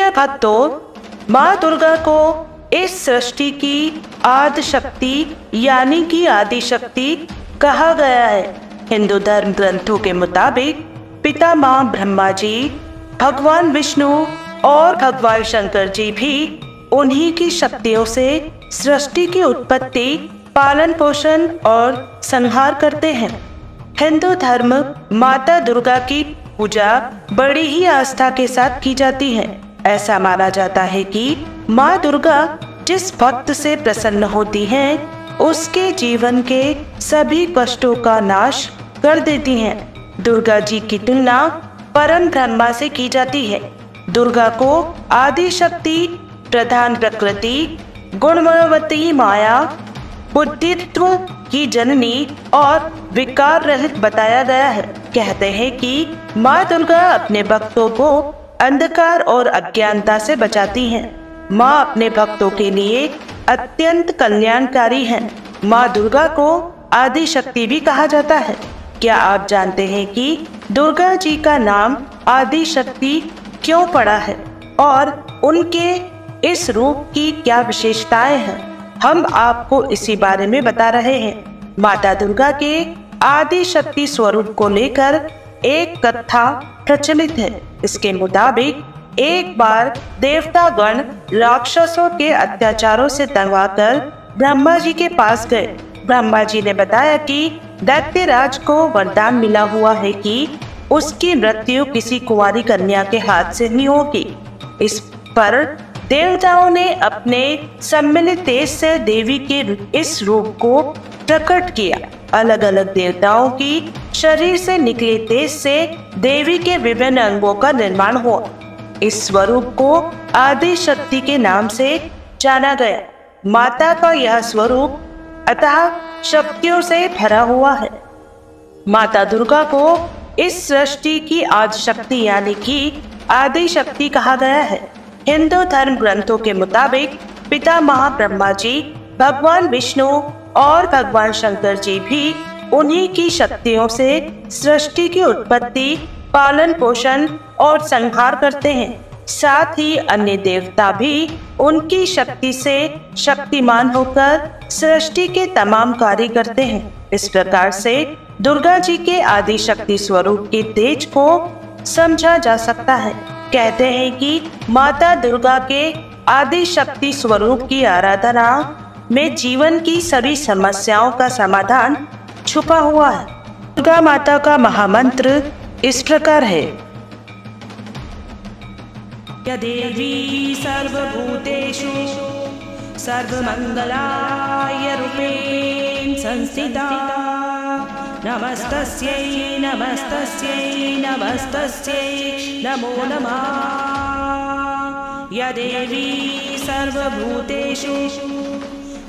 प्रिय भक्तों, माँ दुर्गा को इस सृष्टि की आदि शक्ति यानी कि आदि शक्ति कहा गया है। हिंदू धर्म ग्रंथों के मुताबिक पितामह ब्रह्मा जी, भगवान विष्णु और भगवान शंकर जी भी उन्हीं की शक्तियों से सृष्टि की उत्पत्ति, पालन पोषण और संहार करते हैं। हिंदू धर्म माता दुर्गा की पूजा बड़ी ही आस्था के साथ की जाती है। ऐसा माना जाता है कि माँ दुर्गा जिस भक्त से प्रसन्न होती हैं, उसके जीवन के सभी कष्टों का नाश कर देती हैं। दुर्गा जी की तुलना परम ब्रह्मा से की जाती है। दुर्गा को आदि शक्ति, प्रधान प्रकृति, गुणमयवती माया, बुद्धित्व की जननी और विकार रहित बताया गया है। कहते हैं कि माँ दुर्गा अपने भक्तों को अंधकार और अज्ञानता से बचाती हैं। माँ अपने भक्तों के लिए अत्यंत कल्याणकारी है। माँ दुर्गा को आदि शक्ति भी कहा जाता है। क्या आप जानते हैं कि दुर्गा जी का नाम आदि शक्ति क्यों पड़ा है और उनके इस रूप की क्या विशेषताएं हैं? हम आपको इसी बारे में बता रहे हैं। माता दुर्गा के आदि शक्ति स्वरूप को लेकर एक कथा प्रचलित है। इसके मुताबिक एक बार देवतागण राक्षसों के अत्याचारों से तंगवाकर ब्रह्मा जी के पास गए। ब्रह्मा जी ने बताया कि दैत्यराज को वरदान मिला हुआ है कि उसकी मृत्यु किसी कुंवारी कन्या के हाथ से नहीं होगी। इस पर देवताओं ने अपने सम्मिलित तेज से देवी के इस रूप को प्रकट किया। अलग अलग देवताओं की शरीर से निकले तेज से देवी के विभिन्न अंगों का निर्माण हुआ। इस स्वरूप को आदि शक्ति के नाम से जाना गया। माता का यह स्वरूप अतः शक्तियों से भरा हुआ है। माता दुर्गा को इस सृष्टि की आदि शक्ति यानी कि आदि शक्ति कहा गया है। हिंदू धर्म ग्रंथों के मुताबिक पितामह ब्रह्मा जी, भगवान विष्णु और भगवान शंकर जी भी उन्हीं की शक्तियों से सृष्टि की उत्पत्ति, पालन पोषण और संहार करते हैं। साथ ही अन्य देवता भी उनकी शक्ति से शक्तिमान होकर सृष्टि के तमाम कार्य करते हैं। इस प्रकार से दुर्गा जी के आदि शक्ति स्वरूप के तेज को समझा जा सकता है। कहते हैं कि माता दुर्गा के आदि शक्ति स्वरूप की आराधना में जीवन की सभी समस्याओं का समाधान छुपा हुआ है। दुर्गा माता का महामंत्र इस प्रकार है। या देवी सर्वभूतेषु सर्वमंगलाय रूपेण संस्थिता, नमस्तस्यै नमस्तस्यै नमस्तस्यै नमो नमः। या देवी सर्वभूतेषु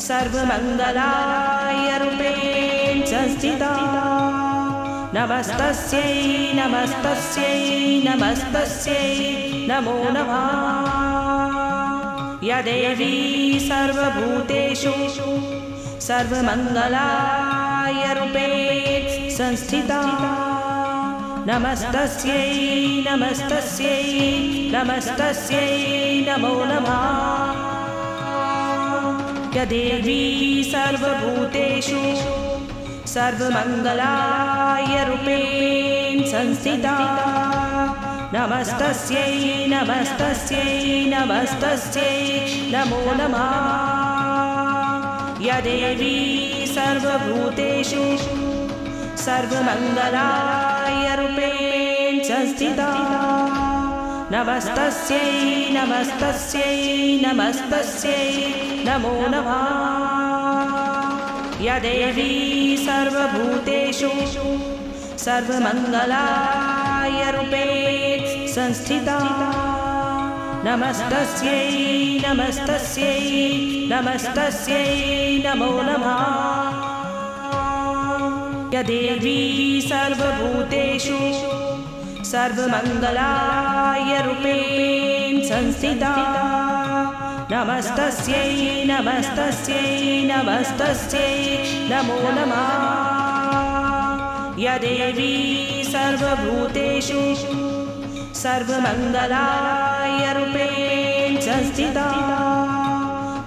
सर्वमंगलाय रूपेण संस्थिता, नमस्तस्यै नमस्तस्यै नमस्तस्यै नमो नमः। या देवी सर्वभूतेषु सर्वमंगलाय रूपेण संस्थिता, नमस्तस्यै नमस्तस्यै नमस्तस्यै नमो नमः। या देवी सर्वभूतेषु सर्वमंगलाय रूपेण संस्थिता, नमस्तस्यै नमस्तस्यै नमस्तस्यै नमो नमः। या देवी सर्वभूतेषु सर्वमंगलाय रूपेण संस्थिता, नमस्तस्यै नमस्तस्यै नमस्तस्यै नमो नमः। या देवी सर्वभूतेषु सर्वमंगलाय रूपेण संस्थिता, नमस्तस्यै नमस्तस्यै नमस्तस्यै नमो नमः। या देवी सर्वभूतेषु सर्वमंगलाय रूपेण संस्थिता, नमस्तस्यै नमस्तस्यै नमस्तस्यै नमो नमः। या देवी सर्वभूतेषु सर्वमङ्गलाय रूपेण संस्थिता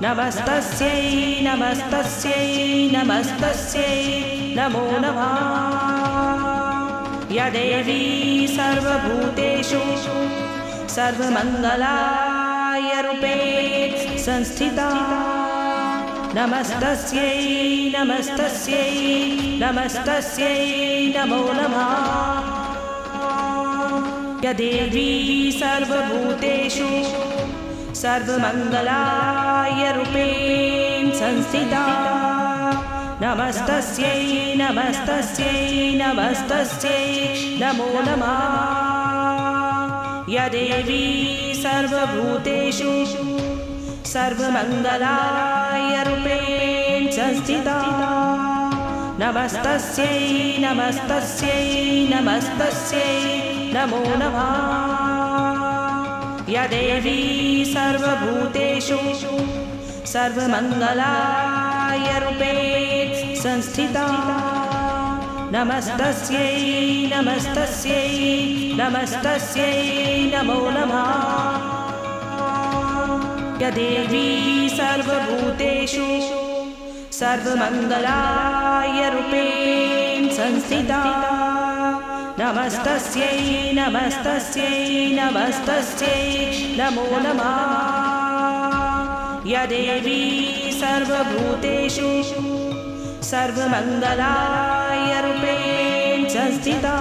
नमस्तस्यै नमस्तस्यै नमस्तस्यै नमो नमः या देवी सर्वभूतेषु सर्वमङ्गलाय रूपेण संस्थिता नमस्तस्यै नमस्तस्यै नमस्तस्यै नमो नमः या देवी सर्वभूतेषु सर्वमङ्गलाय रूपेण संस्थिता नमस्तस्यै नमस्तस्यै नमस्तस्यै नमो नमः या देवी सर्वभूतेषु सर्वमङ्गलाय रूपेण संस्थिता नमस्तस्यै नमस्तस्यै नमस्तस्यै नमो नमः या देवी सर्वभूतेषु सर्वमङ्गलाय रूपेण संस्थिता नमस्तस्यै नमस्तस्यै नमस्तस्यै नमो नमः या देवी सर्वभूतेषु सर्वमङ्गलाय रूपेण संस्थिता नमस्तस्यै नमस्तस्यै नमस्तस्यै नमो नमः या देवी सर्वभूतेषु सर्वमङ्गलाय रूपेण संस्थिता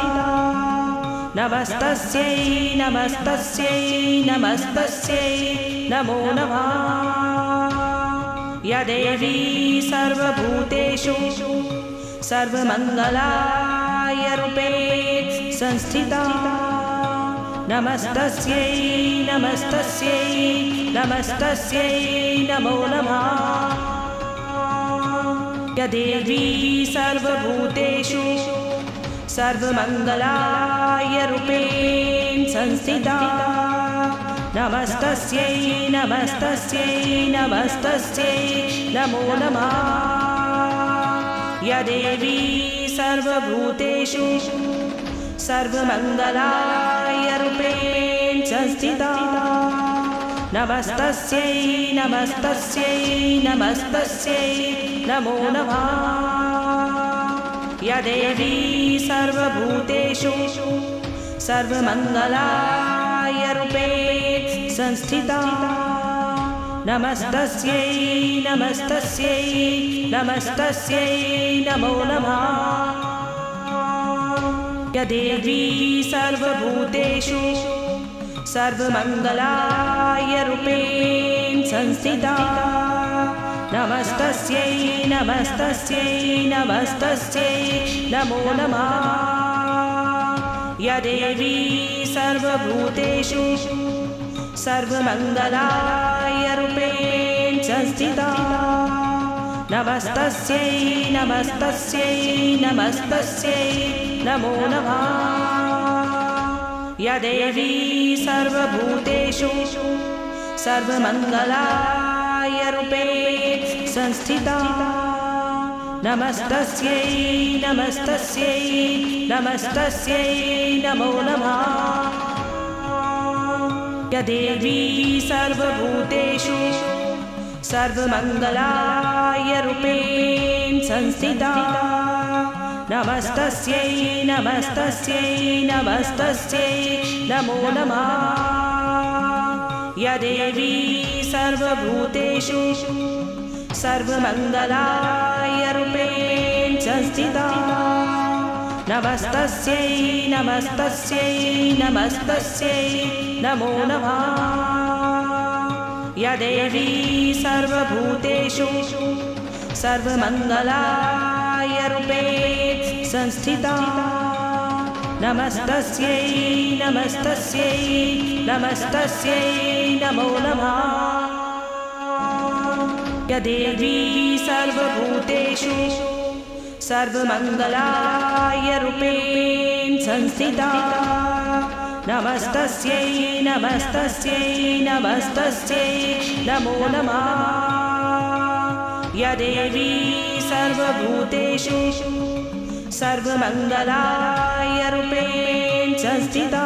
नमस्तस्यै नमस्तस्यै नमस्तस्यै नमो नमः या देवी सर्वभूतेषु सर्वमङ्गलाय रूपेण संस्थिता नमस्तस्यै नमस्तस्यै नमस्तस्यै नमो नमः या देवी सर्वभूतेषु सर्वमङ्गलाय रूपेण संस्थिता नमस्तस्यै नमस्तस्यै नमस्तस्यै नमो नमः या देवी सर्वभूतेषु सर्वमङ्गलाय रूपेण संस्थिता नमस्तस्यै नमस्तस्यै नमस्तस्यै नमो नमः या देवी सर्वभूतेषु सर्वमङ्गलाय रूपेण संस्थिता नमस्तस्यै नमस्तस्यै नमस्तस्यै नमो नमः या देवी सर्वभूतेषु सर्वमङ्गलाय रूपेण संस्थिता नमस्तस्यै नमस्तस्यै नमस्तस्यै नमो नमः या देवी सर्वभूतेषु सर्वमङ्गलाय रूपेण संस्थिता नमस्तस्यै नमस्तस्यै नमस्तस्यै नमो नमः या देवी सर्वभूतेषु सर्वमङ्गलाय रूपेण संस्थिता नमस्तस्यै नमस्तस्यै नमस्तस्यै नमो नमः या देवी सर्वभूतेषु सर्वमङ्गलाय रूपेण संस्थिता नमस्तस्यै नमस्तस्यै नमस्तस्यै नमो नमः या देवी सर्वभूतेषु सर्वमङ्गलाय रूपेण संस्थिता नमस्तस्यै नमस्तस्यै नमस्तस्यै नमो नमः या देवी सर्वभूतेषु सर्वमङ्गलाय रूपेण संस्थिता नमस्तस्यै नमस्तस्यै नमस्तस्यै नमो नमः या देवी सर्वभूतेषु सर्वमङ्गलाय रूपेण संस्थिता नमस्तस्यै नमस्तस्यै नमस्तस्यै नमो नमः या देवी सर्वभूतेषु सर्वमङ्गलाय रूपेण संस्थिता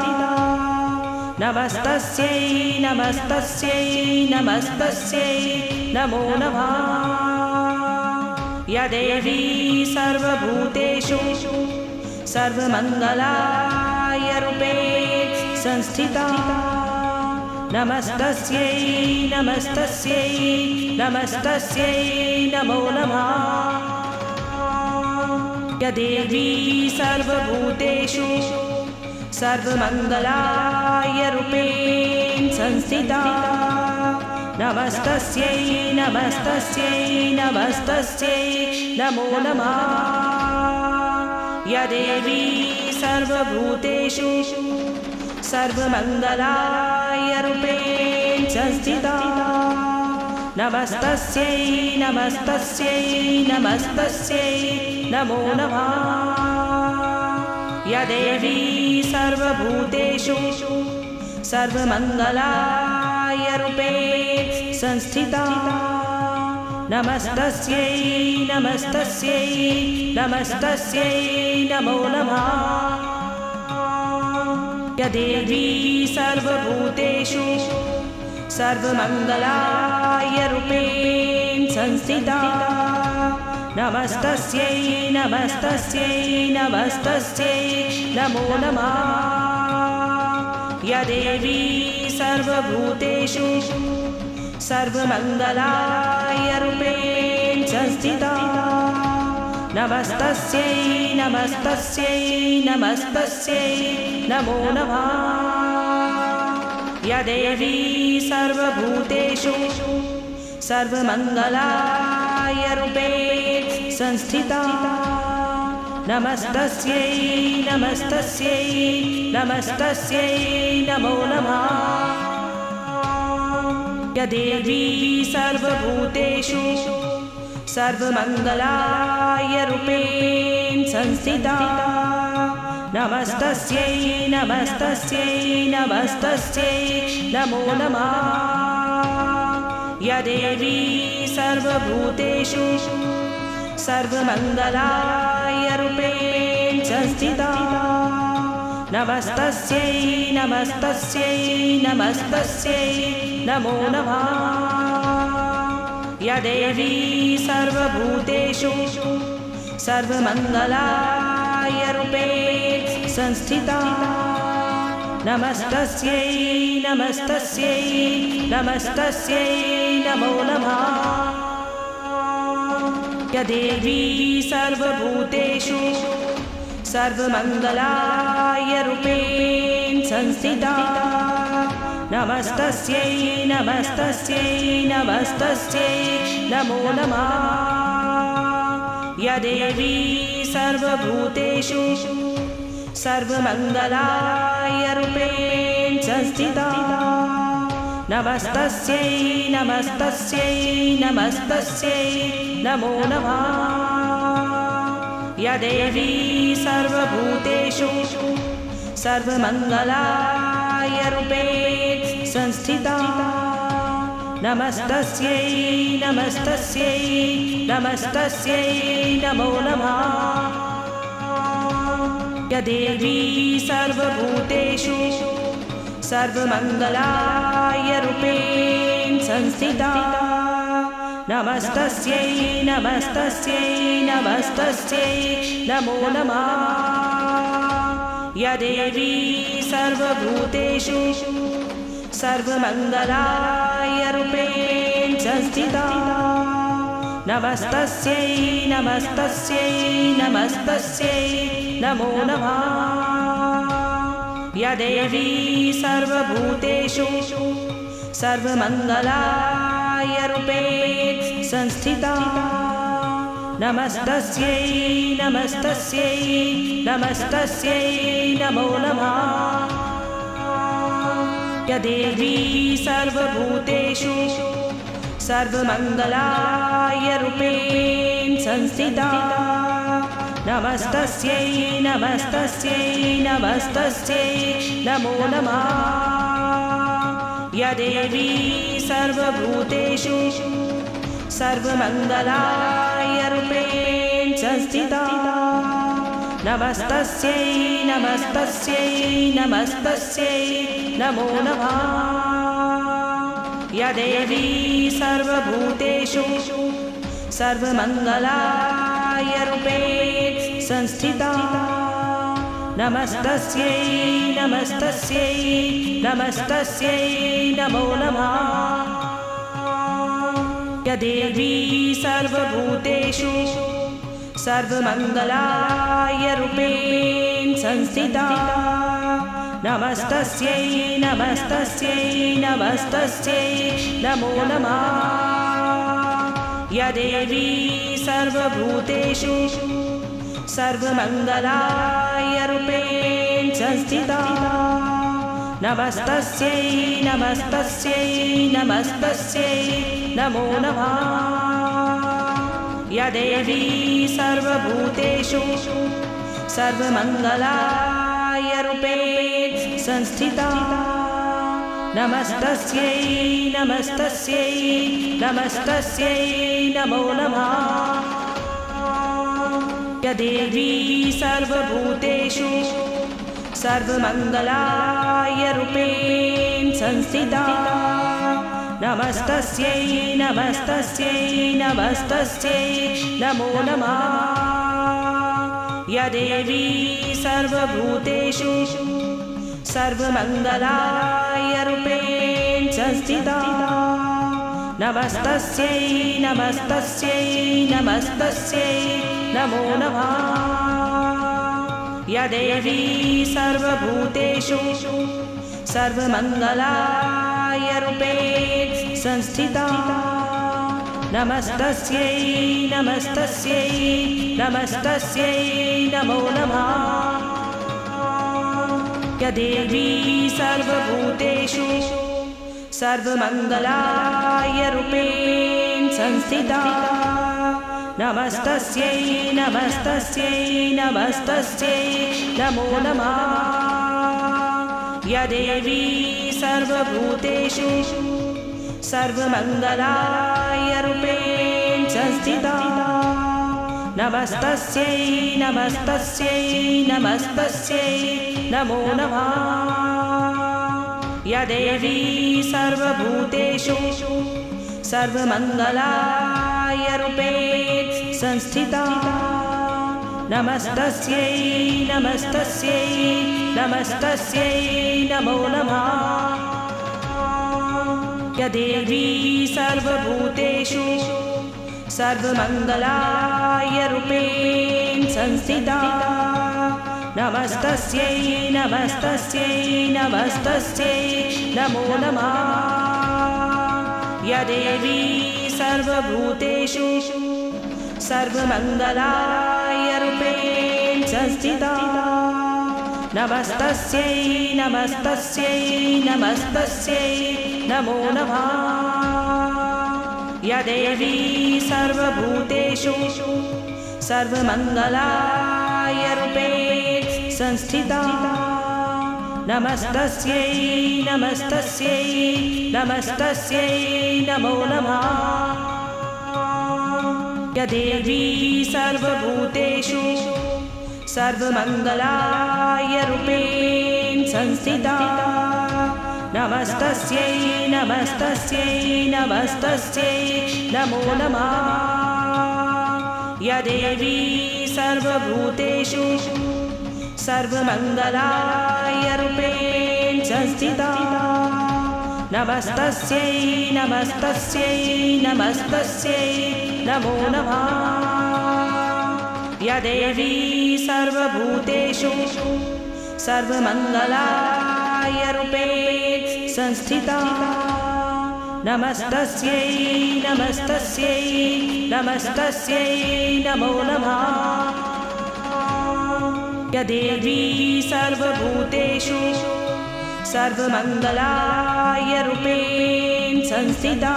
नमस्तस्यै नमस्तस्यै नमस्तस्यै नमो नमः। या देवी सर्वभूतेषु सर्वमङ्गलाय रूपेण संस्थिता नमस्तस्यै नमस्तस्यै नमस्तस्यै नमो नमः। या देवी सर्वभूतेषु सर्वमङ्गलाय रूपेण संस्थिता नमस्तस्यै नमस्तस्यै नमस्तस्यै नमो नमः। या देवी सर्वभूतेषु सर्वमङ्गलाय रूपेण संस्थिता नमस्तस्यै नमस्तस्यै नमस्तस्यै नमो नमः। या देवी सर्वभूतेषु सर्वमङ्गलाय रूपेण संस्थिता नमस्तस्यै नमस्तस्यै नमस्तस्यै नमो नमः। या देवी सर्वभूतेषु सर्वमङ्गलाय रूपेण संस्थिता नमस्तस्यै नमस्तस्यै नमस्तस्यै नमो नमः। या देवी सर्वभूतेषु सर्वमङ्गलाय रूपेण संस्थिता नमस्तस्यै नमस्तस्यै नमस्तस्यै नमो नमः। या देवी सर्वभूतेषु सर्वमङ्गलाय रूपेण संस्थिता नमस्तस्यै नमस्तस्यै नमस्तस्यै नमो नमः। या देवी सर्वभूतेषु सर्वमङ्गलाय रूपेण संस्थिता नमस्तस्यै नमस्तस्यै नमस्तस्यै नमो नमः। या देवी सर्वभूतेषु सर्वमङ्गलाय रूपेण संस्थिता नमस्तस्यै नमस्तस्यै नमस्तस्यै नमो नमः। या देवी सर्वभूतेषु सर्वमङ्गलाय रूपेण संस्थिता नमस्तस्यै नमस्तस्यै नमस्तस्यै नमो नमः। या देवी सर्वभूतेषु सर्वमङ्गलाय रूपेण संस्थिता नमस्तस्यै नमस्तस्यै नमस्तस्यै नमो नमः। या देवी सर्वभूतेषु सर्वमङ्गलाय रूपेण संस्थिता नमस्तस्यै नमस्तस्यै नमस्तस्यै नमो नमः। या देवी सर्वभूतेषु सर्वमङ्गलाय रूपेण संस्थिता नमस्तस्यै नमस्तस्यै नमस्तस्यै नमो नमः। या देवी सर्वभूतेषु सर्वमङ्गलाय रूपेण संस्थिता नमस्तस्यै नमस्तस्यै नमस्तस्यै नमो नमः। या देवी सर्वभूतेषु सर्वमङ्गलाय रूपेण संस्थिता नमस्तस्यै नमस्तस्यै नमस्तस्यै नमो नमः। या देवी सर्वभूतेषु सर्वमङ्गलाय रूपेण संस्थिता नमस्तस्यै नमस्तस्यै नमस्तस्यै नमो नमः। या देवी सर्वभूतेषु सर्वमङ्गलाय रूपेण संस्थिता नमस्तस्यै नमस्तस्यै नमस्तस्यै नमो नमः। या देवी सर्वभूतेषु सर्वमङ्गलाय रूपेण संस्थिता नमस्तस्यै नमस्तस्यै नमस्तस्यै नमो नमः। या देवी सर्वभूतेषु सर्वमङ्गलाय रूपेण संस्थिता नमस्तस्यै नमस्तस्यै नमस्तस्यै नमो नमः। या देवी सर्वभूतेषु सर्वमङ्गलाय रूपेण संस्थिता नमस्तस्यै नमस्तस्यै नमस्तस्यै नमो नमः। या देवी सर्वभूतेषु सर्वमङ्गलाय रूपेण संस्थिता नमस्तस्यै नमस्तस्यै नमस्तस्यै नमो नमः। या देवी सर्वभूतेषु सर्वमङ्गलाय रूपेण संस्थिता नमस्तस्यै नमस्तस्यै नमस्तस्यै नमो नमः। या देवी सर्वभूतेषु सर्वमङ्गलाय रूपेण संस्थिता नमस्तस्यै नमस्तस्यै नमस्तस्यै नमो नमः। या देवी सर्वभूतेषु सर्वमङ्गलाय रूपेण संस्थिता नमस्तस्यै नमस्तस्यै नमस्तस्यै नमो नमः। या देवी सर्वभूतेषु सर्वमङ्गलाय रूपेण संस्थिता नमस्तस्यै नमस्तस्यै नमस्तस्यै नमो नमः। या देवी सर्वभूतेषु सर्वमङ्गलाय रूपेण संस्थिता नमस्तस्यै नमस्तस्यै नमस्तस्यै नमो नमः। या देवी सर्वभूतेषु सर्वमङ्गलाय रूपेण संस्थिता नमस्तस्यै नमस्तस्यै नमस्तस्यै नमो नमः। या देवी सर्वभूतेषु सर्वमङ्गलाय रूपेण संस्थिता नमस्तस्यै नमस्तस्यै नमस्तस्यै नमो नमः। या देवी सर्वभूतेषु सर्वमङ्गलाय रूपेण संस्थिता नमस्तस्यै नमस्तस्यै नमस्तस्यै नमो नमः। या देवी सर्वभूतेषु सर्वमङ्गलाय रूपेण संस्थिता नमस्तस्यै नमस्तस्यै नमस्तस्यै नमो नमः। या देवी सर्वभूतेषु सर्वमङ्गलाय रूपेण संस्थिता नमस्तस्यै नमस्तस्यै नमस्तस्यै नमो नमः। या देवी सर्वभूतेषु सर्वमङ्गलाय रूपेण संस्थिता नमस्तस्यै नमस्तस्यै नमस्तस्यै नमो नमः। या देवी सर्वभूतेषु सर्वमङ्गलाय रूपेण संस्थिता नमस्तस्यै नमस्तस्यै नमस्तस्यै नमो नमः। या देवी सर्वभूतेषु सर्वमङ्गलाय रूपेण संस्थिता नमस्तस्यै नमस्तस्यै नमस्तस्यै नमो नमः। या देवी सर्वभूतेषु सर्वमङ्गलाय रूपेण संस्थिता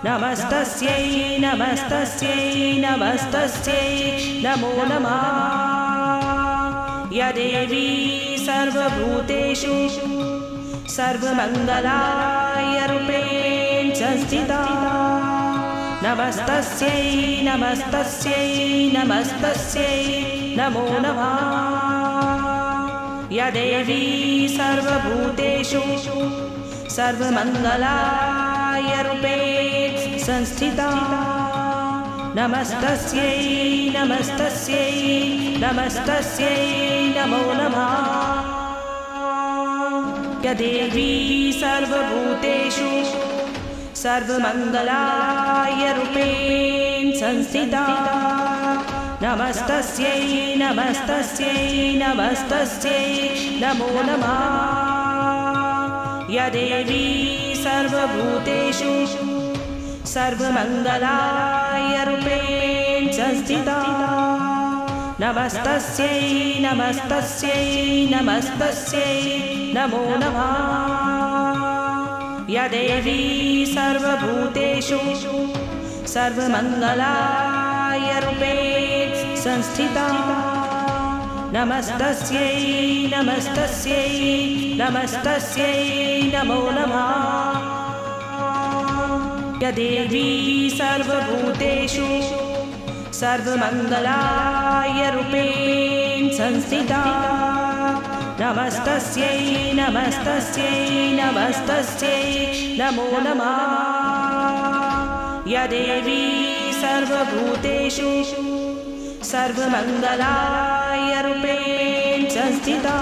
नमस्तस्यै नमस्तस्यै नमस्तस्यै नमो नमः। या देवी सर्वभूतेषु सर्वमङ्गलाय रूपेण संस्थिता नमस्तस्यै नमस्तस्यै नमस्तस्यै नमो नमः। या देवी सर्वभूतेषु सर्वमङ्गलाय रूपेण संस्थिता नमस्तस्यै नमस्तस्यै नमस्तस्यै नमो नमः। या देवी सर्वभूतेषु सर्वमङ्गलाय रूपेण संस्थिता नमस्तस्यै नमस्तस्यै नमस्तस्यै नमो नमः। या देवी सर्वभूतेषु सर्वमङ्गलाय रूपेण संस्थिता नमस्तस्यै नमस्तस्यै नमस्तस्यै नमो नमः। या देवी सर्वभूतेषु सर्वमङ्गलाय रूपेण संस्थिता नमस्तस्यै नमस्तस्यै नमस्तस्यै नमो नमः। या देवी सर्वभूतेषु सर्वमङ्गलाय रूपेण संस्थिता नमस्तस्यै नमस्तस्यै नमस्तस्यै नमो नमः। या देवी सर्वभूतेषु सर्वमङ्गलाय रूपेण संस्थिता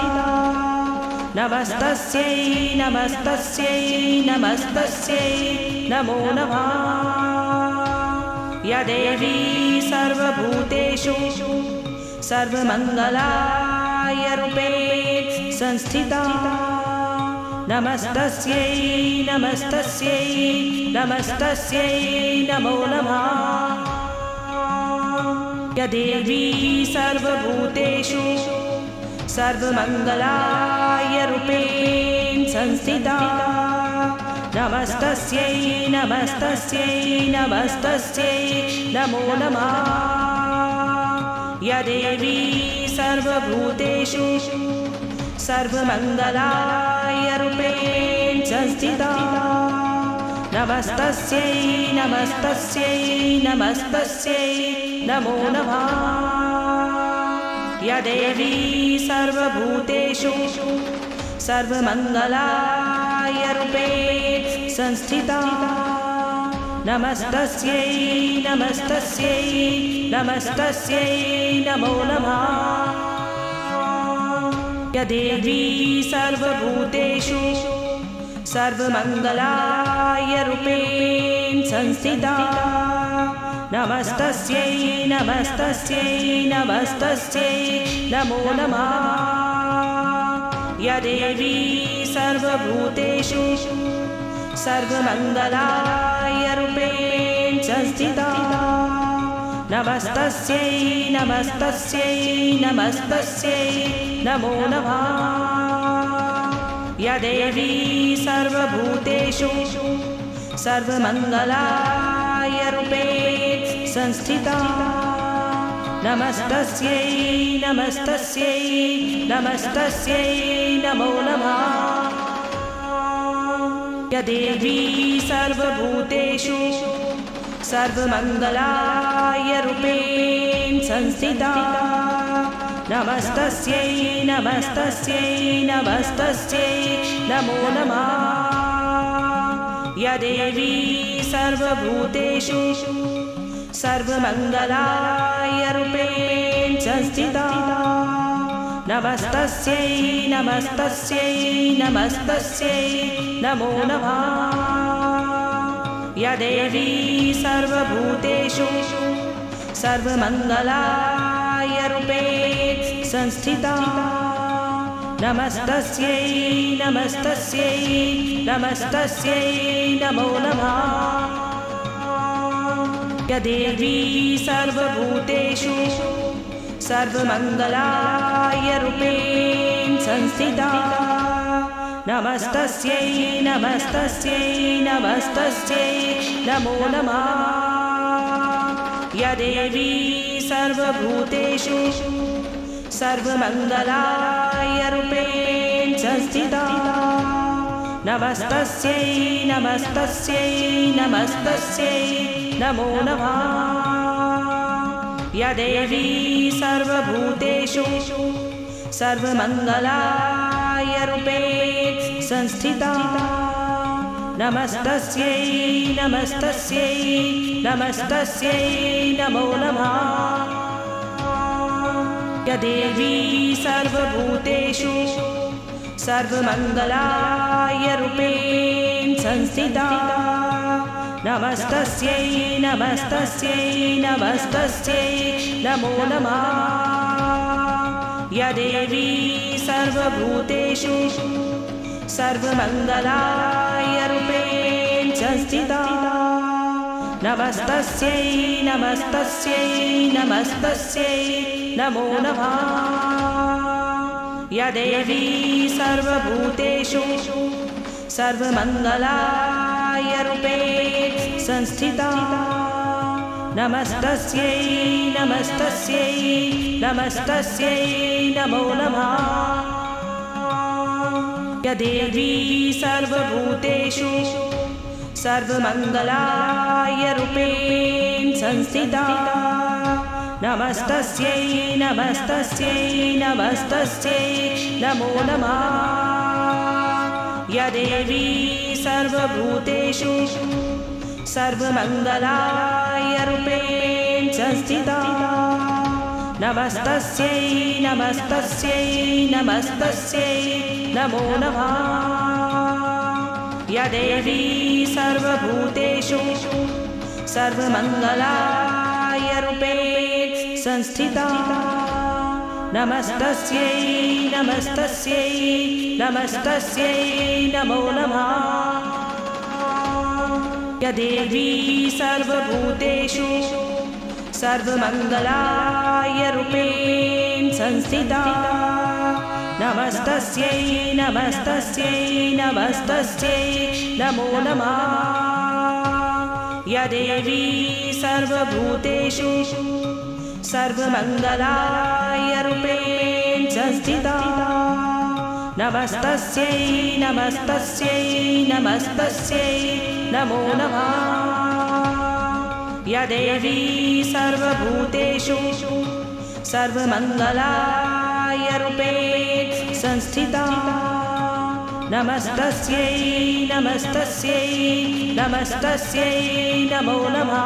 नमस्तस्यै नमस्तस्यै नमस्तस्यै नमो नमः। या देवी सर्वभूतेषु सर्वमङ्गलाय रूपेण संस्थिता नमस्तस्यै नमस्तस्यै नमस्तस्यै नमो नमः। या देवी सर्वभूतेषु सर्वमङ्गलाय रूपेण संस्थिता नमस्तस्यै नमस्तस्यै नमस्तस्यै नमो नमः। या देवी सर्वभूतेषु सर्वमङ्गलाय रूपेण संस्थिता नमस्तस्यै नमस्तस्यै नमस्तस्यै नमो नमः। या देवी सर्वभूतेषु सर्वमङ्गलाय रूपेण संस्थिता नमस्तस्यै नमस्तस्यै नमस्तस्यै नमो नमः। या देवी सर्वभूतेषु सर्वमङ्गलाय रूपेण संस्थिता नमस्तस्यै नमस्तस्यै नमस्तस्यै नमो नमः। या देवी सर्वभूतेषु सर्वमङ्गलाय रूपेण संस्थिता नमस्तस्यै नमस्तस्यै नमस्तस्यै नमो नमः। या देवी सर्वभूतेषु सर्वमङ्गलाय रूपेण संस्थिता नमस्तस्यै नमस्तस्यै नमस्तस्यै नमो नमः। या देवी सर्वभूतेषु सर्वमङ्गलाय रूपेण संस्थिता नमस्तस्यै नमस्तस्यै नमस्तस्यै नमो नमः। या देवी सर्वभूतेषु सर्वमङ्गलाय रूपेण संस्थिता नमस्तस्यै नमस्तस्यै नमस्तस्यै नमो नमः। या देवी सर्वभूतेषु सर्वमङ्गलाय रूपेण संस्थिता नमस्तस्यै नमस्तस्यै नमस्तस्यै नमो नमः। या देवी सर्वभूतेषु सर्वमङ्गलाय रूपेण संस्थिता नमस्तस्यै नमस्तस्यै नमस्तस्यै नमो नमः। या देवी सर्वभूतेषु सर्वमङ्गलाय रूपेण संस्थिता नमस्तस्यै नमस्तस्यै नमस्तस्यै नमो नमः। या देवी सर्वभूतेषु सर्वमङ्गलाय रूपेण संस्थिता नमस्तस्यै नमस्तस्यै नमस्तस्यै नमो नमः। या देवी सर्वभूतेषु सर्वमङ्गलाय रूपेण संस्थिता नमस्तस्यै नमस्तस्यै नमस्तस्यै नमो नमः। या देवी सर्वभूतेषु सर्वमङ्गलाय रूपेण संस्थिता नमस्तस्यै नमस्तस्यै नमस्तस्यै नमो नमः। या देवी सर्वभूतेषु सर्वमङ्गलाय रूपेण संस्थिता नमस्तस्यै नमस्तस्यै नमस्तस्यै नमो नमः। या देवी सर्वभूतेषु सर्वमङ्गलाय रूपेण संस्थिता नमस्तस्यै नमस्तस्यै नमस्तस्यै नमो नमः। या देवी सर्वभूतेषु सर्वमङ्गलाय रूपेण संस्थिता नमस्तस्यै नमस्तस्यै नमस्तस्यै नमो नमः। या देवी सर्वभूतेषु सर्वमङ्गलाय रूपेण संस्थिता नमस्तस्यै नमस्तस्यै नमस्तस्यै नमो नमः। या देवी सर्वभूतेषु सर्वमङ्गलाय रूपेण संस्थिता नमस्तस्यै नमस्तस्यै नमस्तस्यै नमो नमः। या देवी सर्वभूतेषु सर्वमङ्गलाय रूपेण संस्थिता नमस्तस्यै नमस्तस्यै नमस्तस्यै नमो नमः। या देवी सर्वभूतेषु सर्वमङ्गलाय रूपेण संस्थिता नमस्तस्यै नमस्तस्यै नमस्तस्यै नमो नमः।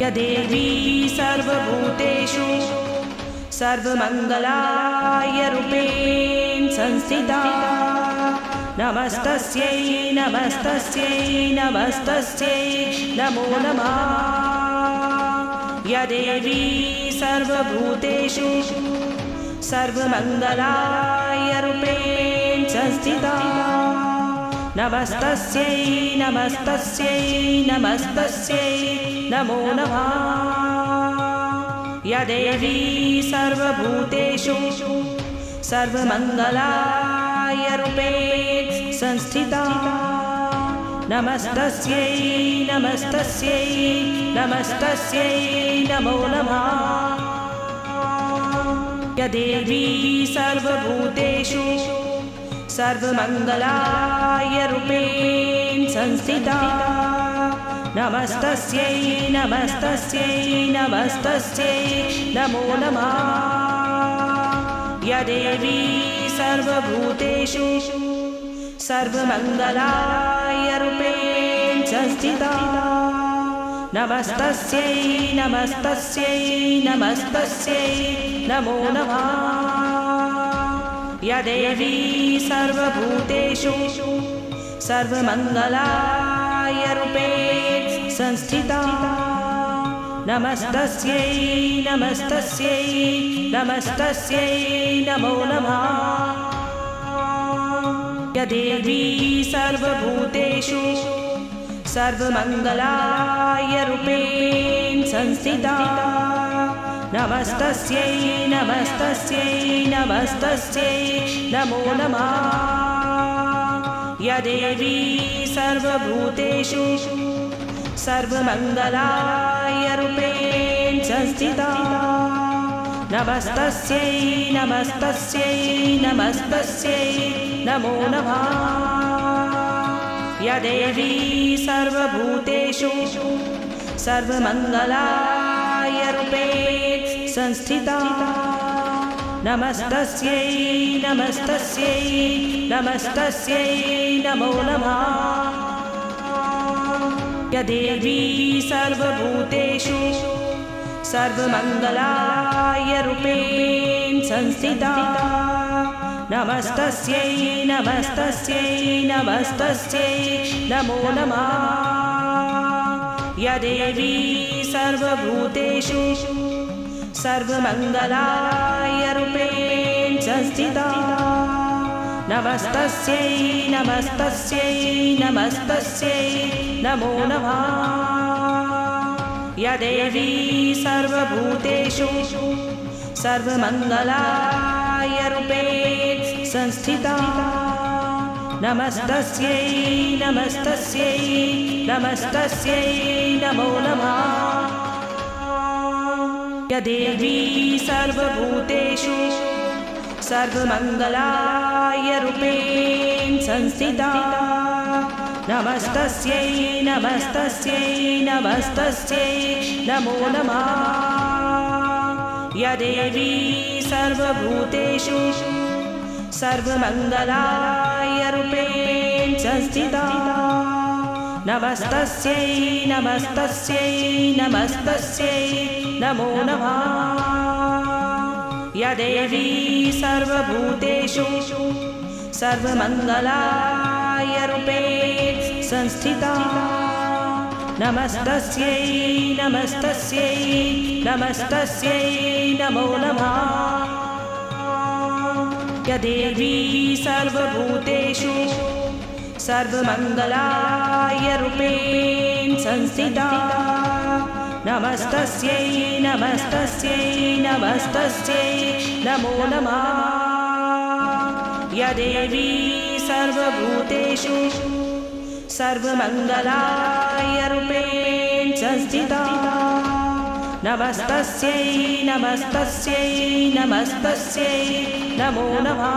या देवी सर्वभूतेषु सर्वमङ्गलाय रूपेण संस्थिता नमस्तस्यै नमस्तस्यै नमस्तस्यै नमो नमः। या देवी सर्वभूतेषु सर्वमङ्गलाय रूपेण संस्थिता नमस्तस्यै नमस्तस्यै नमस्तस्यै नमो नमः। या देवी सर्वभूतेषु सर्वमङ्गलाय रूपेण संस्थिता नमस्तस्यै नमस्तस्यै नमस्तस्यै नमो नमः। या देवी सर्वभूतेषु सर्वमङ्गलाय रूपेण संस्थिता नमस्तस्यै नमस्तस्यै नमस्तस्यै नमो नमः। या देवी सर्वभूतेषु सर्वमङ्गलाय रूपेण संस्थिता नमस्तस्यै नमस्तस्यै नमस्तस्यै नमो नमः। या देवी सर्वभूतेषु सर्वमङ्गलाय रूपेण संस्थिता नमस्तस्यै नमस्तस्यै नमस्तस्यै नमो नमः। या देवी सर्वभूतेषु सर्वमङ्गलाय रूपेण संस्थिता नमस्तस्यै नमस्तस्यै नमस्तस्यै नमो नमः। या देवी सर्वभूतेषु सर्वमङ्गलाय रूपेण संस्थिता नमस्तस्यै नमस्तस्यै नमस्तस्यै नमो नमः। या देवी सर्वभूतेषु सर्वमङ्गलाय रूपेण संस्थिता। नमस्तस्यै नमस्तस्यै नमस्तस्यै नमो नमः। या देवी सर्वभूतेषु सर्वमङ्गलाय रूपेण संस्थिता। नमस्तस्यै नमस्तस्यै नमस्तस्यै नमो नमः। या देवी सर्वभूतेषु सर्वमङ्गलाय रूपेण संस्थिता। नमस्तस्यै नमस्तस्यै नमस्तस्यै नमो नमः। या देवी सर्वभूतेषु सर्वमङ्गलाय रूपेण संस्थिता। नमस्तस्यै नमस्तस्यै नमस्तस्यै नमो नमः। या देवी सर्वभूतेषु सर्वमङ्गलाय रूपेण संस्थिता। नमस्तस्यै नमस्तस्यै नमस्तस्यै नमो नमः। या देवी सर्वभूतेषु सर्वमङ्गलाय रूपेण संस्थिता। नमस्तस्यै नमस्तस्यै नमस्तस्यै नमो नमः। या देवी सर्वभूतेषु सर्वमङ्गलाय रूपेण संस्थिता। नमस्तस्यै नमस्तस्यै नमस्तस्यै नमो नमः। या देवी सर्वभूतेषु सर्वमङ्गलाय रूपेण संस्थिता। नमस्तस्यै नमस्तस्यै नमस्तस्यै नमो नमः। या देवी सर्वभूतेषु सर्वमङ्गलाय रूपेण संस्थिता। नमस्तस्यै नमस्तस्यै नमस्तस्यै नमो नमः।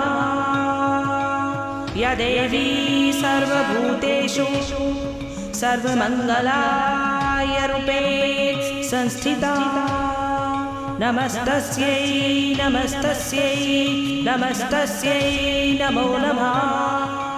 या देवी सर्वभूतेषु सर्वमङ्गलाय रूपेण संस्थिता। नमस्तस्यै नमस्तस्यै नमस्तस्यै नमो नमः।